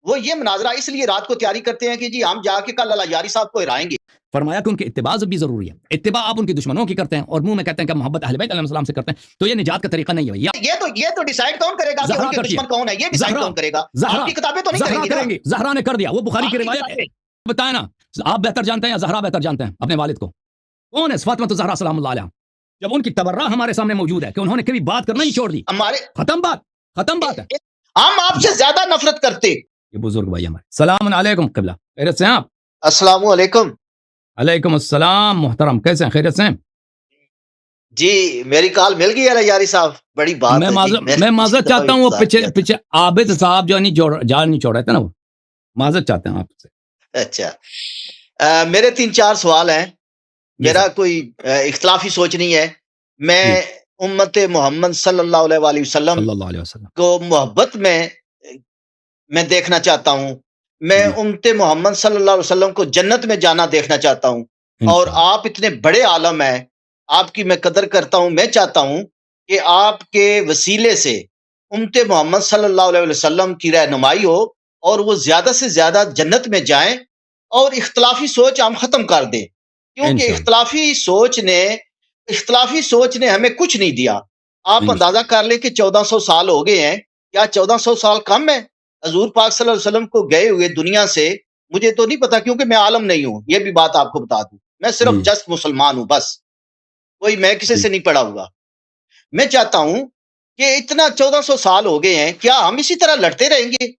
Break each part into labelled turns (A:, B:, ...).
A: وہ یہ مناظرہ اس لیے رات کو تیاری کرتے ہیں کہ جی ہم جا کے کل اللہ یاری صاحب کو ہرائیں گے.
B: فرمایا کہ ان کی اتباع بھی ضروری ہے. اتباع آپ ان کے دشمنوں کی کرتے ہیں اور منہ میں کہتے ہیں کہ محبت اہل بیت علیہ السلام سے کرتے ہیں, تو یہ نجات کا طریقہ نہیں ہے.
A: یہ تو ڈیسائیڈ کون کرے گا کہ ان کے دشمن کون ہے؟ یہ ڈیسائیڈ کون کرے گا؟ آپ کی کتابیں تو نہیں کریں گی.
B: زہرا نے کر دیا, وہ بخاری کی روایت ہے. بتائیں نا, آپ بہتر جانتے ہیں یا زہرا بہتر جانتے ہیں اپنے والد کو؟ کون ہے فاطمہ الزہرا سلام اللہ علیہا؟ جب ان کی تبرہ ہمارے سامنے موجود ہے کہ انہوں نے کبھی بات کرنا ہی چھوڑ دی, ختم بات ہے.
A: ہم آپ سے زیادہ نفرت کرتے.
B: یہ بزرگ بھائی ہمارے. السلام علیکم قبلہ, خیریت سے ہیں آپ؟
A: السلام علیکم.
B: علیکم السلام محترم, کیسے ہیں, خیریت سے ہیں؟
A: جی میری کال مل گئی ہے یاری صاحب, بڑی بات ہے.
B: میں معذرت چاہتا ہوں, وہ پیچھے عابد صاحب جو جال نہیں چھوڑ رہے تھے نا, وہ معذرت چاہتے ہیں آپ سے.
A: اچھا, میرے 3-4 سوال ہیں. میرا کوئی اختلافی سوچ نہیں ہے. میں امت محمد صلی اللہ علیہ وسلم کو محبت میں دیکھنا چاہتا ہوں. میں امت محمد صلی اللہ علیہ وسلم کو جنت میں جانا دیکھنا چاہتا ہوں. اور آپ اتنے بڑے عالم ہیں, آپ کی میں قدر کرتا ہوں. میں چاہتا ہوں کہ آپ کے وسیلے سے امت محمد صلی اللہ علیہ وسلم کی رہنمائی ہو اور وہ زیادہ سے زیادہ جنت میں جائیں, اور اختلافی سوچ ہم ختم کر دیں. کیونکہ اختلافی سوچ نے ہمیں کچھ نہیں دیا. آپ اندازہ کر لیں کہ 1400 سال ہو گئے ہیں. کیا 1400 سال کم ہے حضور پاک صلی اللہ علیہ وسلم کو گئے ہوئے دنیا سے؟ مجھے تو نہیں پتا, کیونکہ میں عالم نہیں ہوں. یہ بھی بات آپ کو بتا دوں, میں صرف جسٹ مسلمان ہوں بس, کوئی میں کسی سے نہیں پڑا ہوا. میں چاہتا ہوں کہ اتنا 1400 سال ہو گئے ہیں, کیا ہم اسی طرح لڑتے رہیں گے؟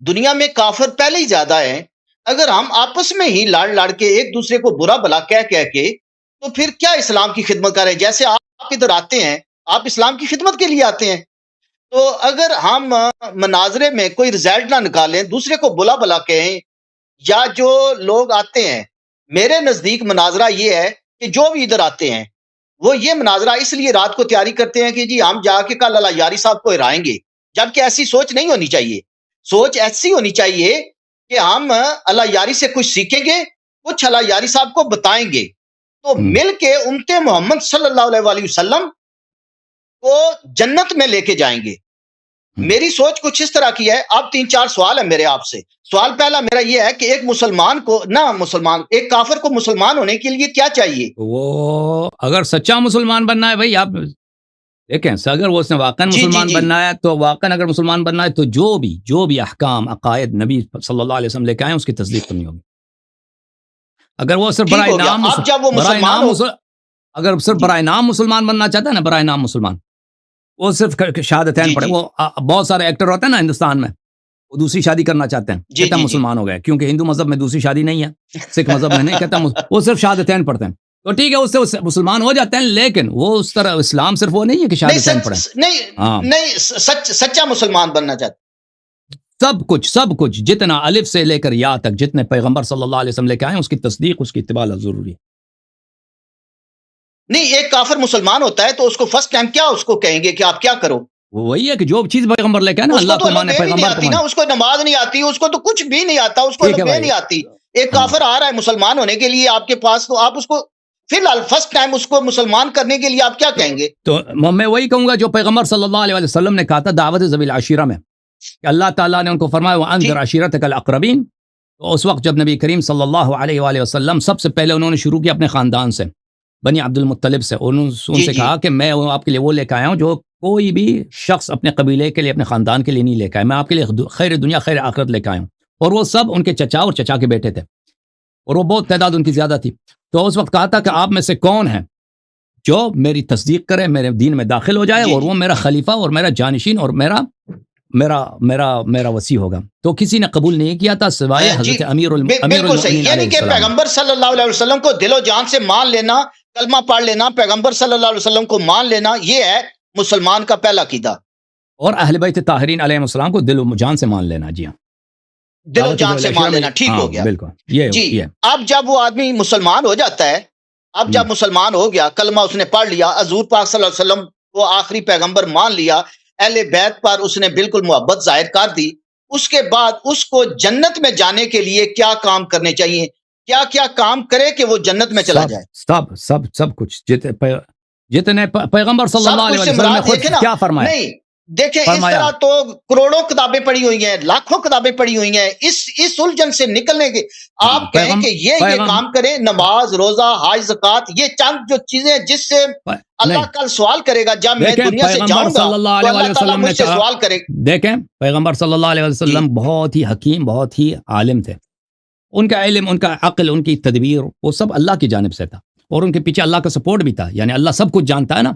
A: دنیا میں کافر پہلے ہی زیادہ ہیں. اگر ہم آپس میں ہی لڑ کے ایک دوسرے کو برا بھلا کہہ کے, تو پھر کیا اسلام کی خدمت کریں؟ جیسے آپ ادھر آتے ہیں, آپ اسلام کی خدمت کے لیے آتے ہیں. تو اگر ہم مناظرے میں کوئی رزلٹ نہ نکالیں, دوسرے کو بلا بلا کہیں, یا جو لوگ آتے ہیں, میرے نزدیک مناظرہ یہ ہے کہ جو بھی ادھر آتے ہیں وہ یہ مناظرہ اس لیے رات کو تیاری کرتے ہیں کہ جی ہم جا کے کل اللہ یاری صاحب کو ہرائیں گے. جبکہ ایسی سوچ نہیں ہونی چاہیے. سوچ ایسی ہونی چاہیے کہ ہم اللہ یاری سے کچھ سیکھیں گے, کچھ اللہ یاری صاحب کو بتائیں گے, تو مل کے امت محمد صلی اللہ علیہ وسلم کو جنت میں لے کے جائیں گے. میری سوچ کچھ اس طرح کی ہے. اب 3-4 سوال ہیں میرے آپ سے. سوال پہلا میرا یہ ہے کہ ایک کافر کو مسلمان ہونے کے لیے کیا چاہیے؟
B: وہ اگر سچا مسلمان بننا ہے بھائی, آپ دیکھیں, اگر وہ اس نے واقعا مسلمان بننا ہے, تو واقعا اگر مسلمان بننا ہے تو جو بھی احکام عقائد نبی صلی اللہ علیہ وسلم لے کے آئے اس کی تصدیق کرنی ہوگی. اگر وہ صرف برائے نام مسلمان بننا چاہتا ہے نا, برائے نام مسلمان, وہ صرف شہادتین پڑھے. وہ بہت سارے ایکٹر ہوتے ہیں نا ہندوستان میں, وہ دوسری شادی کرنا چاہتے ہیں, کہتا مسلمان ہو گئے, کیونکہ ہندو مذہب میں دوسری شادی نہیں ہے, سکھ مذہب میں نہیں, کہتا وہ صرف شہادتین پڑھتے ہیں. تو ٹھیک ہے, اس سے مسلمان ہو جاتے ہیں, لیکن وہ اس طرح اسلام صرف وہ نہیں ہے کہ شہادتین پڑھیں.
A: نہیں, سچا مسلمان بننا چاہتے.
B: سب کچھ جتنا الف سے لے کر یا تک جتنے پیغمبر صلی اللہ علیہ وسلم لے کے آئے اس کی تصدیق, اس کی اتباع ضروری ہے.
A: نہیں, ایک کافر مسلمان ہوتا ہے تو اس کو فرسٹ ٹائم کیا اس کو کہیں گے کہ آپ کیا کرو؟
B: وہی ہے کہ جو چیز پیغمبر لے کے آئے نا, اللہ کو مانے, پیغمبر کو مانے.
A: اس کو نماز نہیں آتی, اس کو تو کچھ بھی نہیں آتا, اس کو نہیں آتی. ایک کافر آ رہا ہے مسلمان ہونے کے لیے آپ کے پاس, تو آپ اس کو فی الحال فرسٹ ٹائم اس کو مسلمان کرنے کے لیے آپ کیا کہیں گے؟
B: تو میں وہی کہوں گا جو پیغمبر صلی اللہ علیہ وسلم نے کہا تھا دعوت ذوی العشیرہ میں, کہ اللہ تعالیٰ نے ان کو فرمایا وَأَنذِرْ عَشِيرَتَكَ الْأَقْرَبِينَ. تو اس وقت جب نبی کریم صلی اللہ علیہ وآلہ وسلم سب سے پہلے انہوں نے شروع کیا اپنے خاندان سے, بنی عبد المطلب سے. ان سے کہا کہ میں آپ کے لیے وہ لے کے آیا ہوں جو کوئی بھی شخص اپنے قبیلے کے لیے, اپنے خاندان کے لیے نہیں لے کے آیا. میں آپ کے لیے خیر دنیا خیر آخرت لے کے آیا ہوں. اور وہ سب ان کے چچا اور چچا کے بیٹے تھے, اور وہ بہت تعداد ان کی زیادہ تھی. تو اس وقت کہا تھا کہ آپ میں سے کون ہے جو میری تصدیق کرے, میرے دین میں داخل ہو جائے, اور وہ میرا خلیفہ اور میرا جانشین اور میرا وصی ہوگا. تو کسی نے قبول نہیں کیا تھا سوائے حضرت امیر المؤمنین.
A: یعنی کہ پیغمبر صلی اللہ علیہ وسلم کو دل و جان سے مان لینا, کلمہ پڑھ لینا, پیغمبر صلی اللہ علیہ وسلم کو مان لینا, یہ ہے مسلمان کا پہلا عقیدہ.
B: اور اہل بیت طاہرین علیہ السلام کو دل و جان سے مان لینا. جی ہاں,
A: دل و جان سے مان لینا, ٹھیک ہو گیا.
B: بالکل.
A: جی, اب جب وہ آدمی مسلمان ہو جاتا ہے, اب جب مسلمان ہو گیا, کلمہ اس نے پڑھ لیا, حضور پاک صلی اللہ علیہ وسلم کو آخری پیغمبر مان لیا, اہل بیت پر اس نے بالکل محبت ظاہر کر دی, اس کے بعد اس کو جنت میں جانے کے لیے کیا کام کرنے چاہیے؟ کیا کام کرے کہ وہ جنت میں چلا جائے؟
B: سب کچھ جتنے پیغمبر صلی اللہ علیہ وسلم نے خود کیا فرمایا؟
A: نہیں, دیکھیں اس
B: فرمایا
A: طرح تو کروڑوں کتابیں پڑھی ہوئی ہیں، لاکھوں کتابیں پڑھی ہوئی ہیں، اس الجھن سے نکلنے کے آپ کہیں کہ یہ کام کریں، نماز، روزہ، حج، زکوٰۃ، یہ چند جو چیزیں جس سے اللہ
B: نہیں
A: کل سوال کرے گا جب میں
B: دیکھیں
A: دنیا سے
B: پیغمبر
A: جاؤں گا
B: صلی اللہ
A: تو
B: علیہ
A: اللہ تعالیٰ
B: وسلم
A: مجھ
B: نے
A: سے
B: کہا،
A: سوال کرے گا.
B: دیکھیں پیغمبر صلی اللہ علیہ
A: جی
B: وسلم بہت ہی حکیم، بہت ہی عالم تھے. ان کا علم، ان کا عقل، ان کی تدبیر، وہ سب اللہ کی جانب سے تھا، اور ان کے پیچھے اللہ کا سپورٹ بھی تھا. یعنی اللہ سب کچھ جانتا ہے نا،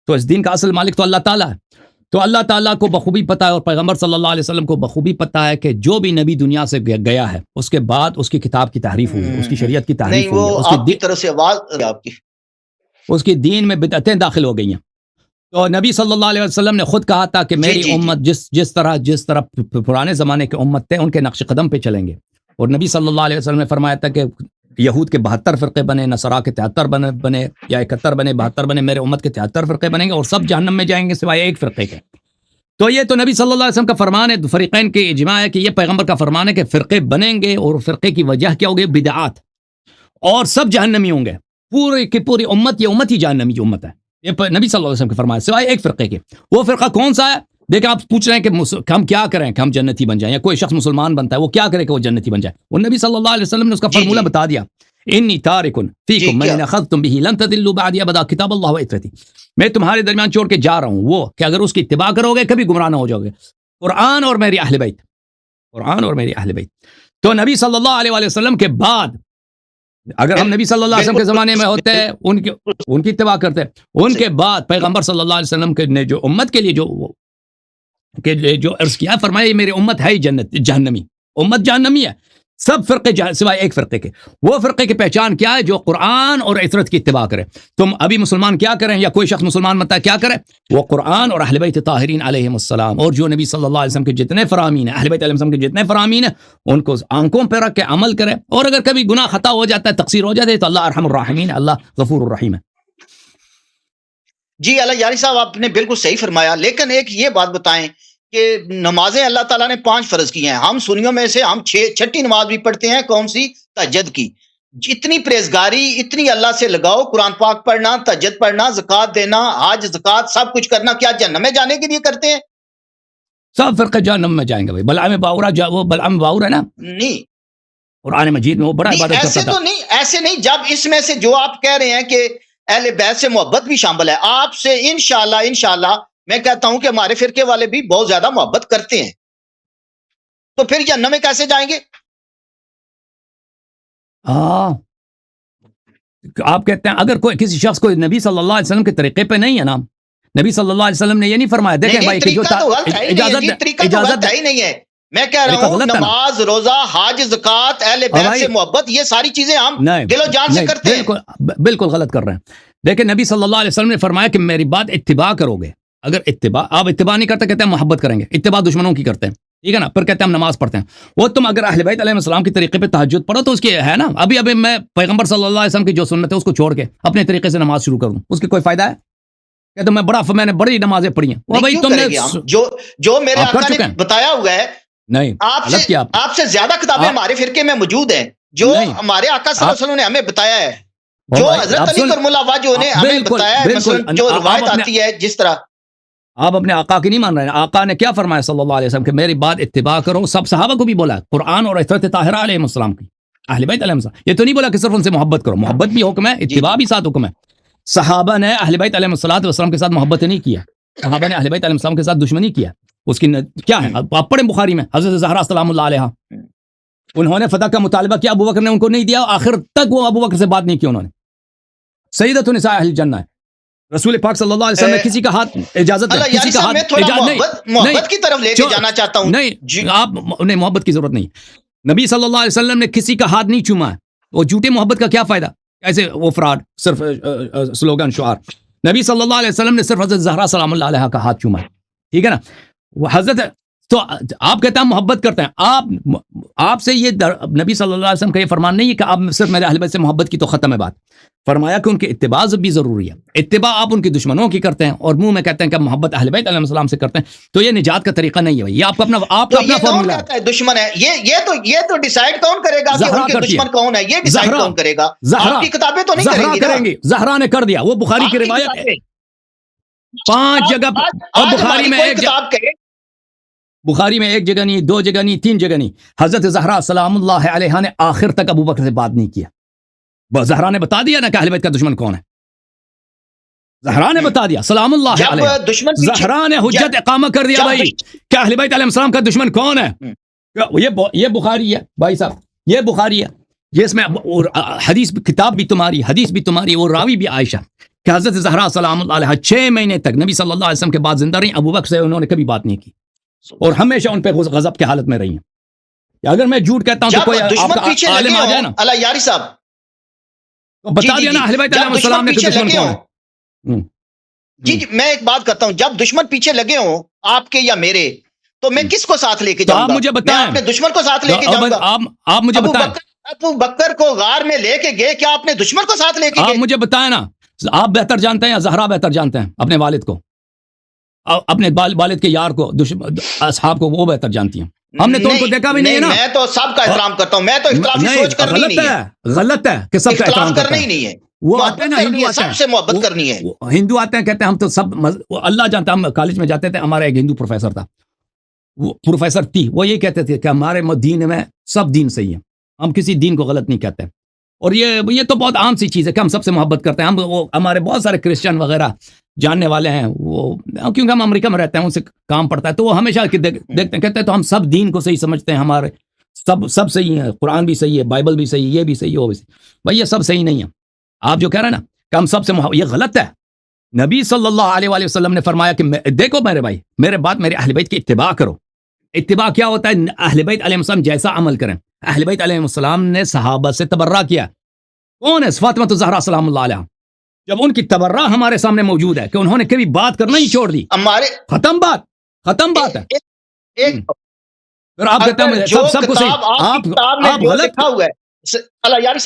B: تو اس دین کا اصل مالک تو اللہ تعالیٰ ہے. تو اللہ تعالیٰ کو بخوبی پتہ ہے، اور پیغمبر صلی اللہ علیہ وسلم کو بخوبی پتہ ہے کہ جو بھی نبی دنیا سے گیا ہے اس کے بعد اس کی کتاب کی تحریف ہوئی ہے، اس کی شریعت کی
A: نہیں
B: تحریف ہوئی ہے،
A: وہ آپ کی طرف سے آواز آپ کی
B: اس کی دین میں بدعتیں داخل ہو گئی ہیں. تو نبی صلی اللہ علیہ وسلم نے خود کہا تھا کہ میری امت جس طرح پرانے زمانے کے امت تھے ان کے نقش قدم پہ چلیں گے. اور نبی صلی اللہ علیہ وسلم نے فرمایا تھا کہ یہود کے 72 فرقے بنے، نصارا کے 73 بنے یا 71 بنے، 72 بنے، میرے امت کے 73 فرقے بنیں گے اور سب جہنم میں جائیں گے سوائے ایک فرقے کے. تو یہ تو نبی صلی اللہ علیہ وسلم کا فرمان ہے، فریقین کے اجماع ہے کہ یہ پیغمبر کا فرمان ہے کہ فرقے بنیں گے، اور فرقے کی وجہ کیا ہوگی؟ بدعات، اور سب جہنمی ہوں گے. پوری کی پوری امت، یہ امت ہی جہنمی امت ہے، یہ نبی صلی اللہ علیہ وسلم کا فرمان ہے سوائے ایک فرقے کے. وہ فرقہ کون سا ہے؟ دیکھیں آپ پوچھ رہے ہیں کہ ہم کیا کریں کہ ہم جنتی بن جائیں، یا کوئی شخص مسلمان بنتا ہے وہ کیا کرے کہ وہ جنتی بن جائے؟ وہ نبی صلی اللہ علیہ وسلم نے اس کا فارمولہ بتا دیا. انی تارکن فیکم من اخذتم به لن تضلوا بعد ابدا کتاب اللہ و عترتی. میں تمہارے درمیان چھوڑ کے جا رہا ہوں وہ کہ اگر اس کی اتباع کرو گے کبھی گمراہ نہ ہو جاؤ گے، قرآن اور میری اہل بیت، قرآن اور میری اہل بیت. تو نبی صلی اللہ علیہ وسلم کے بعد اگر ہم نبی صلی اللہ علیہ وسلم کے زمانے میں ہوتے ہیں ان کی اتباع کرتے، ان کے بعد پیغمبر صلی اللہ علیہ وسلم نے جو امت کے لیے جو عرض کیا، فرمایا میری امت ہے جہنمی، امت جہنمی ہے، سب فرقے سوائے ایک فرقے کے. وہ فرقے کی پہچان کیا ہے؟ جو قرآن اور عترت کی اتباع کرے. تم ابھی مسلمان کیا کریں، یا کوئی شخص مسلمان بنتا ہے کیا کرے؟ وہ قرآن اور اہل بیت طاہرین علیہم السلام، اور جو نبی صلی اللہ علیہ وسلم کے جتنے فرامین ہیں، اہل بیت علیہ السلام کے جتنے فرامین ہیں، ان کو آنکھوں پہ رکھ کے عمل کرے. اور اگر کبھی گناہ خطا ہو جاتا ہے، تقصیر ہو جاتی ہے، تو اللہ ارحم الراحمین، اللہ غفور الرحیم ہے.
A: جی اللہ یاری صاحب آپ نے بالکل صحیح فرمایا. لیکن ایک یہ بات بتائیں کہ نمازیں اللہ تعالیٰ نے 5 فرض کی ہیں، ہم سنیوں میں سے ہم 6 نماز بھی پڑھتے ہیں. کون سی؟ تہجد کی. اتنی پرہیزگاری، اتنی اللہ سے لگاؤ، قرآن پاک پڑھنا، تہجد پڑھنا، زکوٰۃ دینا، حج زکوٰۃ سب کچھ کرنا، کیا جہنم میں جانے کے لیے کرتے ہیں؟
B: سب فرقے جہنم میں جائیں گے بھائی. بلعام باورہ، وہ بلعام باور ہے نا
A: نہیں
B: قرآن مجید میں، وہ بڑا عبادت کرتا
A: ایسے
B: تھا.
A: تو نہیں، ایسے نہیں. جب اس میں سے جو آپ کہہ رہے ہیں کہ اہل بیت سے محبت بھی شامل ہے، آپ سے انشاءاللہ میں کہتا ہوں کہ ہمارے فرقے والے بھی بہت زیادہ محبت کرتے ہیں، تو پھر جہنم میں کیسے جائیں گے؟
B: آپ کہتے ہیں اگر کوئی کسی شخص کو نبی صلی اللہ علیہ وسلم کے طریقے پہ نہیں ہے نا، نبی صلی اللہ علیہ وسلم نے یہ نہیں فرمایا. دیکھیں بھائی کہ جو
A: اجازت ہی نہیں ہے. میں کہہ رہا ہوں نماز، روزہ، حج، زکوٰۃ، اہل بیت سے محبت، یہ ساری چیزیں ہم دل و جان سے کرتے ہیں.
B: بالکل غلط کر رہے ہیں. دیکھیں نبی صلی اللہ علیہ وسلم نے فرمایا کہ میری بات اتباع کرو گے. اگر آپ اتباع نہیں کرتے، کہتے ہیں محبت کریں گے. اتباع دشمنوں کی کرتے ہیں، ٹھیک ہے نا، پھر کہتے ہیں ہم نماز پڑھتے ہیں. وہ تم اگر اہل بیت علیہ السلام کے طریقے پہ تہجد پڑھو تو اس کی ہے نا. ابھی میں پیغمبر صلی اللہ علیہ وسلم کی جو سنت ہے اس کو چھوڑ کے اپنے طریقے سے نماز شروع کروں، اس کی کوئی فائدہ ہے؟ کہ میں نے بڑی نمازیں پڑھی ہیں. وہ بھائی تم نے
A: جو میرے آقا نے بتایا ہوا ہے،
B: نہیں
A: آپ سے زیادہ کتابیں ہمارے فرقے میں موجود ہیں جو ہمارے آقا صلی اللہ علیہ وسلم نے ہمیں بتایا ہے، جو حضرت علی کرم اللہ وجہ نے ہمیں بتایا ہے. مثلا جو روایت آتی ہے جس طرح
B: آپ اپنے آقا کی نہیں مان رہے ہیں. آقا نے کیا فرمایا صلی اللہ علیہ وسلم کہ میری بات اتباع کرو. سب صحابہ کو بھی بولا قرآن اور عترت طاہرہ علیہ السلام کی، اہل بیت علیہ السلام. یہ تو نہیں بولا کہ صرف ان سے محبت کرو، محبت بھی حکم ہے، اتباع بھی ساتھ حکم ہے. صحابہ نے اہل بیت علیہ السلام کے ساتھ محبت نہیں کیا، صحابہ نے اہل بیت علیہ السلام کے ساتھ دشمنی کیا. اس کی کیا ہے؟ آپ پڑھیں بخاری میں، حضرت زہرا سلام اللہ علیہا، انہوں نے فتح کا مطالبہ کیا، ابو بکر نے ان کو نہیں دیا، آخر تک وہ ابو بکر سے بات نہیں کی انہوں نے. سیدۃ نساء اہل جنہ ہے. رسول پاک صلی اللہ علیہ وسلم نے کسی کا ہاتھ اجازت ہے، کسی کا ہاتھ
A: محبت کی طرف لے کے جانا چاہتا ہوں.
B: نہیں آپ نہیں، محبت کی ضرورت نہیں. نبی صلی اللہ علیہ وسلم نے کسی کا ہاتھ نہیں چوما ہے. وہ جھوٹے محبت کا کیا فائدہ؟ ایسے وہ فراڈ، صرف سلوگن شعار. نبی صلی اللہ علیہ وسلم نے صرف حضرت زہرا سلام اللہ علیہا کا ہاتھ چوما ہے، ٹھیک ہے نا. وہ حضرت تو آپ کہتے ہیں محبت کرتے ہیں. آپ سے یہ نبی صلی اللہ علیہ وسلم کا یہ فرمان نہیں ہے کہ آپ صرف میرے اہل بیت سے محبت کی تو ختم ہے بات. فرمایا کہ ان کی اتباع بھی ضروری ہے. اتباع آپ ان کی دشمنوں کی کرتے ہیں اور منہ میں کہتے ہیں کہ محبت اہل بیت علیہ السلام سے کرتے ہیں، تو یہ نجات کا طریقہ نہیں ہے. یہ آپ کا اپنا فارمولہ ہے.
A: دشمن ہے یہ تو ڈیسائیڈ کون کرے گا کہ ان کے دشمن کون ہے؟ یہ ڈیسائیڈ کون کرے گا؟ آپ کی کتابیں تو نہیں کریں گی.
B: زہرا نے کر دیا، وہ بخاری کی روایت ہے. 5 جگہ اور بخاری میں ایک
A: کتاب کہے،
B: بخاری میں 1 جگہ نہیں، 2 جگہ نہیں، 3 جگہ نہیں، حضرت زہرا سلام اللہ علیہا نے آخر تک ابو بکر سے بات نہیں کیا. زہرا نے بتا دیا نا کہ اہل بیت کا دشمن کون ہے. زہرا نے بتا دیا سلام اللہ علیہ،
A: جب دشمن
B: زہرا نے حجت اقامہ کر دیا بھائی کہ اہل بیت علیہ السلام کا دشمن کون ہے. یہ بخاری ہے بھائی صاحب، یہ بخاری ہے، یہ اس میں حدیث کتاب بھی تمہاری، حدیث بھی تمہاری، وہ راوی بھی عائشہ کہ حضرت زہرا سلام اللہ علیہ 6 مہینے تک نبی صلی اللہ علیہ وسلم کے بعد زندہ رہی. ابو بکر سے انہوں نے کبھی بات نہیں کی اور ہمیشہ ان پہ غضب کی حالت میں رہی ہیں. اگر میں جھوٹ کہتا ہوں تو کوئی آپ کا عالم آ جائے نا
A: اللہ یاری صاحب
B: تو بتا دیا نا اہل بیت علیہ السلام نے دشمن کون ہے.
A: جی میں ایک بات کرتا ہوں، جب دشمن پیچھے لگے ہوں آپ کے یا میرے، تو میں کس کو ساتھ لے کے جاؤں گا؟
B: آپ مجھے بتائیں،
A: میں اپنے دشمن کو ساتھ لے کے جاؤں گا.
B: آپ مجھے بتائیں،
A: ابو بکر کو غار میں لے کے گئے، کیا اپنے دشمن کو ساتھ لے کے
B: آپ
A: گئے؟
B: مجھے بتائیں نا، آپ بہتر جانتے ہیں یا زہرا بہتر جانتے ہیں اپنے والد کو، اپنے والد کے یار کو، اصحاب کو وہ بہتر جانتی ہیں. ہم نے تو ان کو دیکھا بھی نہیں ہے نا.
A: میں تو سب کا احترام کرتا ہوں، میں تو اختلافی سوچ کرنی نہیں ہے،
B: غلط ہے کہ سب کا احترام
A: کرنا ہی نہیں ہے.
B: وہ آتے ہیں نا، ہندو آتے ہیں،
A: سب سے محبت کرنی ہے.
B: ہندو آتے ہیں کہتے ہیں ہم تو سب اللہ جانتا. ہم کالج میں جاتے تھے، ہمارا ایک ہندو پروفیسر تھا، وہ پروفیسر تھی، وہ یہ کہتے تھے کہ ہمارے دین میں سب دین صحیح ہے، ہم کسی دین کو غلط نہیں کہتے. اور یہ تو بہت عام سی چیز ہے کہ ہم سب سے محبت کرتے ہیں. ہمارے بہت سارے کرسچن وغیرہ جاننے والے ہیں، وہ کیونکہ ہم امریکہ میں رہتے ہیں، ان سے کام پڑتا ہے، تو وہ ہمیشہ دیکھتے ہیں، کہتے ہیں تو ہم سب دین کو صحیح سمجھتے ہیں، ہمارے سب صحیح ہے، قرآن بھی صحیح ہے، بائبل بھی صحیح ہے، یہ بھی صحیح ہے، وہ بھی صحیح. بھائی یہ سب صحیح نہیں ہے. آپ جو کہہ رہے ہیں نا کہ ہم سب سے یہ غلط ہے. نبی صلی اللہ علیہ وآلہ وسلم نے فرمایا کہ دیکھو میرے بھائی، میرے بات میرے اہل بیت کی اتباع کرو. اتباع کیا ہوتا ہے؟ اہل بیت علیہ السلام جیسا عمل کریں. اہل بیت علیہ السلام نے صحابہ سے تبرہ کیا. کون ہے؟ فاطمہ الزہرا سلام اللہ علیہ. جب ان کی تبرہ ہمارے سامنے موجود ہے کہ انہوں نے کبھی بات کرنا ہی چھوڑ دی،
A: ہمارے
B: ختم بات ہے. پھر آپ کہتے ہیں سب کو صحیح، آپ غلط،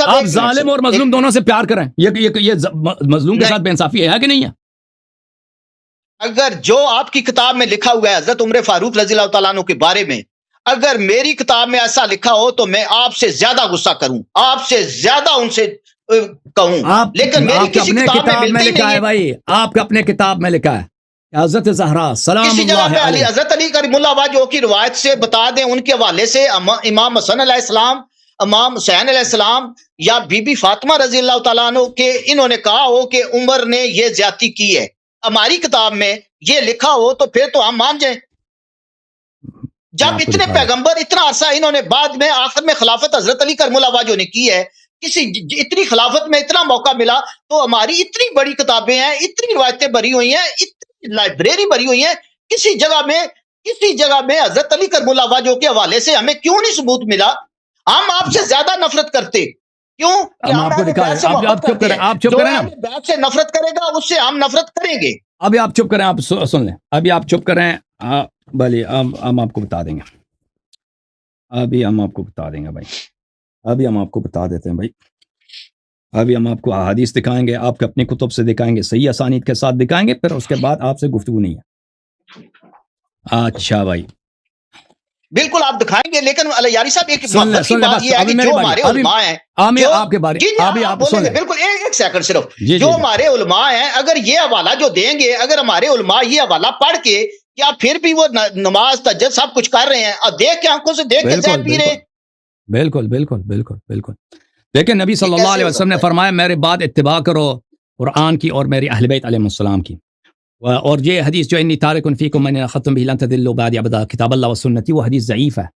B: آپ ظالم اور مظلوم دونوں سے پیار کریں. یہ مظلوم کے ساتھ بے انصافی ہے کہ نہیں ہے؟
A: اگر جو آپ کی کتاب میں لکھا ہوا ہے حضرت عمر فاروق رضی اللہ تعالیٰ عنہ کے بارے میں، اگر میری کتاب میں ایسا لکھا ہو تو میں آپ سے زیادہ غصہ کروں، آپ سے زیادہ ان سے کہوں، لیکن میری کسی کتاب میں لکھا ہے
B: بھائی، آپ کا اپنے کتاب میں لکھا ہے حضرت زہرا سلام اللہ علیہ.
A: حضرت علی کریم اللہ وجہہ کی روایت سے بتا دیں، ان کے حوالے سے امام حسن علیہ السلام، امام حسین علیہ السلام یا بی بی فاطمہ رضی اللہ تعالیٰ عنہ کے انہوں نے کہا ہو کہ عمر نے یہ زیادتی کی ہے. ہماری کتاب میں یہ لکھا ہو تو پھر تو ہم مان جائیں. جب اتنے پیغمبر اتنا عرصہ انہوں نے بعد میں آخر میں خلافت حضرت علی کرم اللہ وجہہ نے کی ہے، اتنی خلافت میں اتنا موقع ملا تو ہماری اتنی بڑی کتابیں ہیں، اتنی روایتیں بھری ہوئی ہیں، اتنی لائبریری بھری ہوئی ہیں، کسی جگہ میں حضرت علی کرم اللہ وجہہ کے حوالے سے ہمیں کیوں نہیں ثبوت ملا؟ ہم آپ سے زیادہ نفرت کرتے کیوں؟
B: آپ چپ کریں،
A: بیعت سے نفرت کرے گا، اس سے ہم نفرت کریں گے.
B: ابھی آپ چپ کریں، آپ سن لیں، ابھی آپ چپ کریں. بھلی ہم آپ کو بتا دیں گے، ابھی ہم آپ کو بتا دیں گے بھائی، ابھی ہم آپ کو بتا دیتے ہیں بھائی. ابھی ہم آپ کو احادیث دکھائیں گے، آپ کے اپنی کتب سے دکھائیں گے، صحیح اسانید کے ساتھ دکھائیں گے، پھر اس کے بعد آپ سے گفتگو نہیں ہے. اچھا بھائی
A: بالکل آپ دکھائیں گے، لیکن یاری صاحب ایک بات یہ ہے کہ جو ہمارے علماء ہیں،
B: آپ کے بارے
A: بالکل ایک سیکنڈ صرف، جو ہمارے علماء ہیں اگر یہ حوالہ جو دیں گے، اگر ہمارے علماء یہ حوالہ پڑھ کے کیا پھر بھی وہ نماز تہجد سب کچھ کر رہے ہیں اور دیکھ کے آنکھوں سے دیکھ کے زہر پی رہے ہیں.
B: بالکل. لیکن نبی صلی اللہ علیہ وسلم نے فرمایا میرے بعد اتباع کرو قرآن کی اور میری اہل بیت علیہ السلام کی. اور یہ حدیث جو انی تارک فیکم من ختم به لن تضلوا بعد ابدا کتاب اللہ و سنتی، وہ حدیث ضعیف ہے.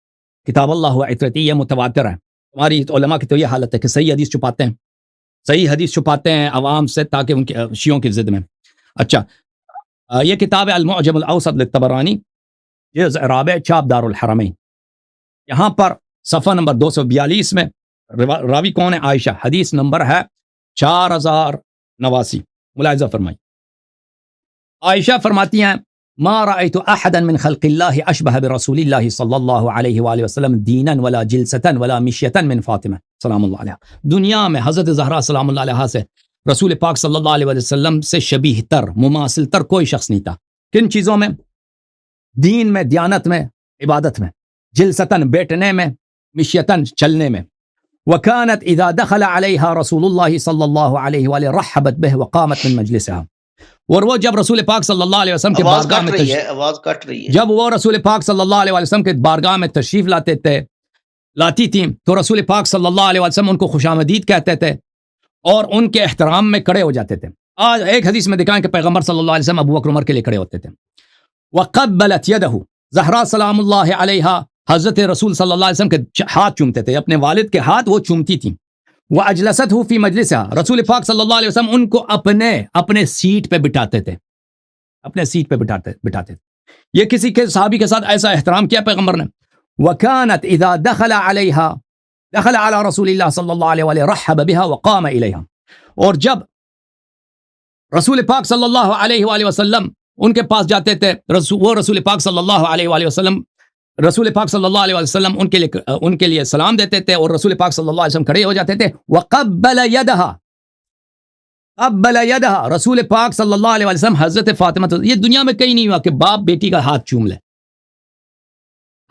B: کتاب اللہ و عترتی یہ متواتر ہے. ہماری علماء کی تو یہ حالت ہے کہ صحیح حدیث چھپاتے ہیں عوام سے تاکہ ان کے شیعوں کی ضد میں. اچھا یہ کتاب ہے المعجم الاوسط للطبرانی، یہ رابع چھاپ دار الحرمین. یہاں پر صفحہ نمبر 242 میں راوی کون ہے؟ عائشہ. حدیث نمبر ہے 4089. ملاحظہ فرمائی، عائشہ فرماتی ہیں ما رأيت احدا من خلق الله اشبه برسول الله صلی اللہ علیہ وآلہ وسلم دینا ولا جلستا ولا مشیتا من فاطمہ سلام اللہ علیہ. دنیا میں حضرت زہرا سلام اللہ علیہ سے رسول پاک صلی اللہ علیہ وسلم سے شبیہ تر، مماثل تر کوئی شخص نہیں تھا. کن چیزوں میں؟ دین میں، دیانت میں، عبادت میں، جلستن بیٹھنے میں، مشیتن چلنے میں. وكانت اذا دخل عليها رسول الله صلی اللہ علیہ وآلہ رحبت به وقامت من مجلسها. اور وہ جب رسول پاک صلی اللہ علیہ وسلم کے
A: آواز
B: بارگاہ
A: کٹ
B: میں
A: رہی ہے، آواز کٹ رہی ہے.
B: جب وہ رسول پاک صلی اللہ علیہ وسلم کے بارگاہ میں تشریف لاتی تھیں تو رسول پاک صلی اللہ علیہ وسلم ان کو خوش آمدید کہتے تھے اور ان کے احترام میں کھڑے ہو جاتے تھے. آج ایک حدیث میں دکھائیں کہ پیغمبر صلی اللہ علیہ وسلم ابو بکر عمر کے لیے کھڑے ہوتے تھے. وقبلت يده زہرا سلام اللہ علیہا حضرت رسول صلی اللہ علیہ وسلم کے ہاتھ چومتے تھے، اپنے والد کے ہاتھ وہ چومتی تھیں. واجلسته في مجلسها رسول پاک صلی اللہ علیہ وسلم ان کو اپنے سیٹ پہ بٹھاتے تھے، اپنے سیٹ پہ بٹھاتے تھے. یہ کسی کے صحابی کے ساتھ ایسا احترام کیا پیغمبر نے. وكانت اذا دخل على رسول اللہ صلی اللہ علیہ وآلہ رحب بها وقام الیہا. اور جب رسول پاک صلی اللہ علیہ وآلہ وسلم ان کے پاس جاتے تھے، وہ رسول پاک صلی اللہ علیہ وآلہ وسلم ان کے لیے سلام دیتے تھے اور رسول پاک صلی اللہ علیہ وسلم کھڑے ہو جاتے تھے. وقبل يدها رسول پاک صلی اللہ علیہ وسلم حضرت فاطمہ، یہ دنیا میں کہیں نہیں ہوا کہ باپ بیٹی کا ہاتھ چوم لے.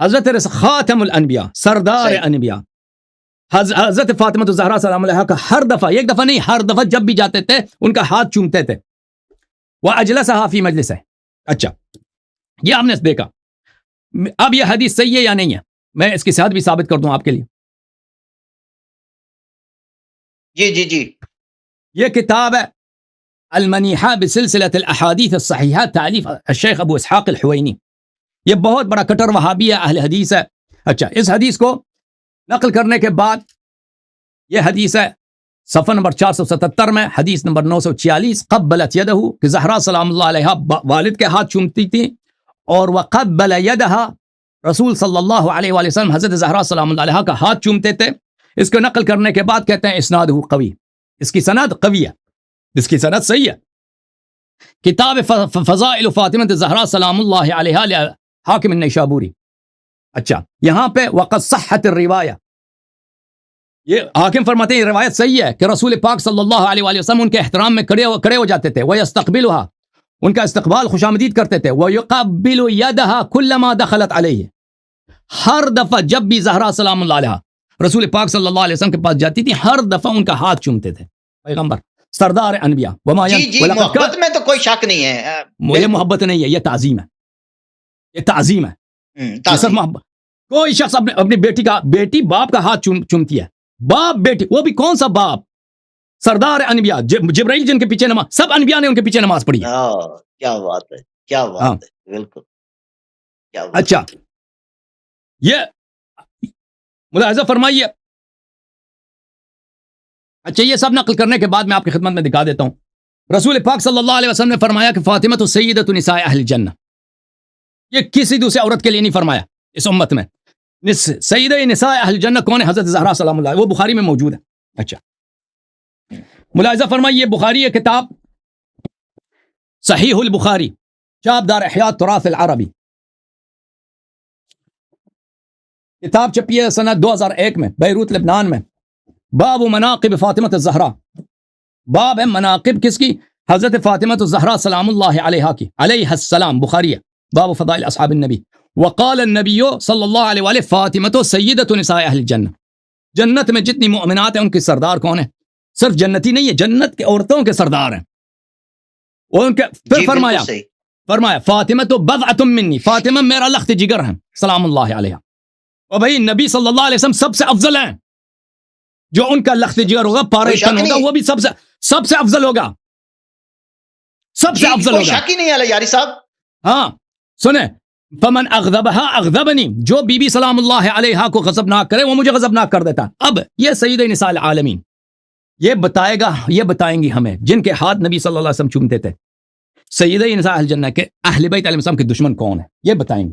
B: حضرت خاتم الانبیاء، سردار انبیاء حضرت فاطمہ الزہرا سلام علیہا کا ہر دفعہ، ایک دفعہ نہیں، ہر دفعہ جب بھی جاتے تھے ان کا ہاتھ چومتے تھے. وَأَجْلَسَهَا فِي مَجْلِسِهِ. اچھا، یہ ہم نے دیکھا. اب یہ حدیث صحیح ہے یا نہیں ہے؟ میں اس کی صحت بھی ثابت کر دوں آپ کے لیے.
A: جی.
B: یہ کتاب ہے المنیحہ بسلسلۃ الاحادیث الصحیحہ، تالیف الشیخ ابو اسحاق الحوینی. یہ بہت بڑا کٹر وہابی ہے، اہل حدیث ہے. اچھا، اس حدیث کو نقل کرنے کے بعد یہ حدیث ہے صفحہ نمبر 477 میں، حدیث نمبر 946. قبلت یدہ کہ زہرا سلام اللہ علیہ والد کے ہاتھ چومتی تھی، اور وقبل یدہ رسول صلی اللہ علیہ وآلہ وسلم حضرت زہرا سلام اللہ علیہ کا ہاتھ چومتے تھے. اس کو نقل کرنے کے بعد کہتے ہیں اسنادہ قوی، اس کی سند قوی ہے، اس کی سند صحیح ہے. کتاب فضائل فاطمہ زہرا سلام اللہ علیہ حاکم النیشابوری. اچھا، یہاں پہ وقد صحت الروایہ، یہ حاکم فرماتے ہیں یہ روایت صحیح ہے کہ رسول پاک صلی اللہ علیہ وآلہ وسلم ان کے احترام میں کھڑے ہو جاتے تھے. وَيَسْتَقْبِلُهَا، ان کا استقبال خوش آمدید کرتے تھے. وَيُقَبِّلُ يَدَهَا كُلَّمَا دَخَلَتْ عَلَيْهِ، ہر دفعہ جب بھی زہرا سلام اللہ علیہ رسول پاک صلی اللہ علیہ وسلم کے پاس جاتی تھی، ہر دفعہ ان کا ہاتھ چومتے تھے. پیغمبر سردار انبیاء.
A: جی محبت میں تو کوئی شک نہیں ہے،
B: یہ محبت نہیں ہے، یہ تعظیم ہے، یہ تعظیم ہے. صرف محبت. کوئی شخص اپنی بیٹی باپ کا ہاتھ چومتی ہے، باپ بیٹی، وہ بھی کون سا باپ؟ سردار انبیاء جبرائیل جن کے پیچھے نماز، سب انبیاء نے ان کے پیچھے نماز پڑھی.
A: کیا بات ہے، کیا بات ہے، بالکل.
B: اچھا، یہ ملاحظہ فرمائیے. اچھا، یہ سب نقل کرنے کے بعد میں آپ کی خدمت میں دکھا دیتا ہوں. رسول پاک صلی اللہ علیہ وسلم نے فرمایا کہ فاطمہ سیدۃ نساء اہل الجنہ. یہ کسی دوسرے عورت کے لیے نہیں فرمایا اس امت میں. سیدہ نساء اہل الجنہ کون ہے؟ حضرت زہرا سلام اللہ، وہ بخاری میں موجود ہے. اچھا، ملاحظہ فرمائیے، بخاری کتاب صحیح البخاری، چاپ دار احیاء تراث العربی، کتاب چھپی ہے سنہ 2001 میں بیروت لبنان میں. باب مناقب فاطمہ الزہرا، باب ہے مناقب کس کی؟ حضرت فاطمہ الزہرا سلام اللہ علیہا کی، علیہ السلام. بخاری ہے، باب فضائل اصحاب النبی. وقال النبی صلی اللہ علیہ وآلہ فاطمہ سیدۃ نساء اہل الجنہ. جنت میں جتنی مؤمنات ہیں ان کی سردار کون ہے؟ صرف جنتی نہیں ہے، جنت کے عورتوں کے سردار ہیں. اور ان کے پھر فرمایا فاطمہ تو بضعۃ منی، فاطمہ میرا لخت جگر ہیں سلام اللہ علیہ. اور بھائی نبی صلی اللہ علیہ وسلم سب سے افضل ہیں، جو ان کا لخت جگر ہوگا، پارے تن ہوگا، وہ بھی سب سے افضل ہوگا، سب سے افضل ہوگا.
A: شک ہی نہیں ہے یاری صاحب.
B: ہاں سنیں، فمن اغضبها اغضبنی، جو بی بی سلام اللہ علیہا کو غضبناک کرے وہ مجھے غضبناک کر دیتا. اب یہ سید نساء العالمین یہ بتائیں گی ہمیں جن کے ہاتھ نبی صلی اللہ علیہ وسلم چومتے تھے، سیدہ نساء الجنہ کے اہل بیت علیہ السلام کے دشمن کون ہیں، یہ بتائیں گے.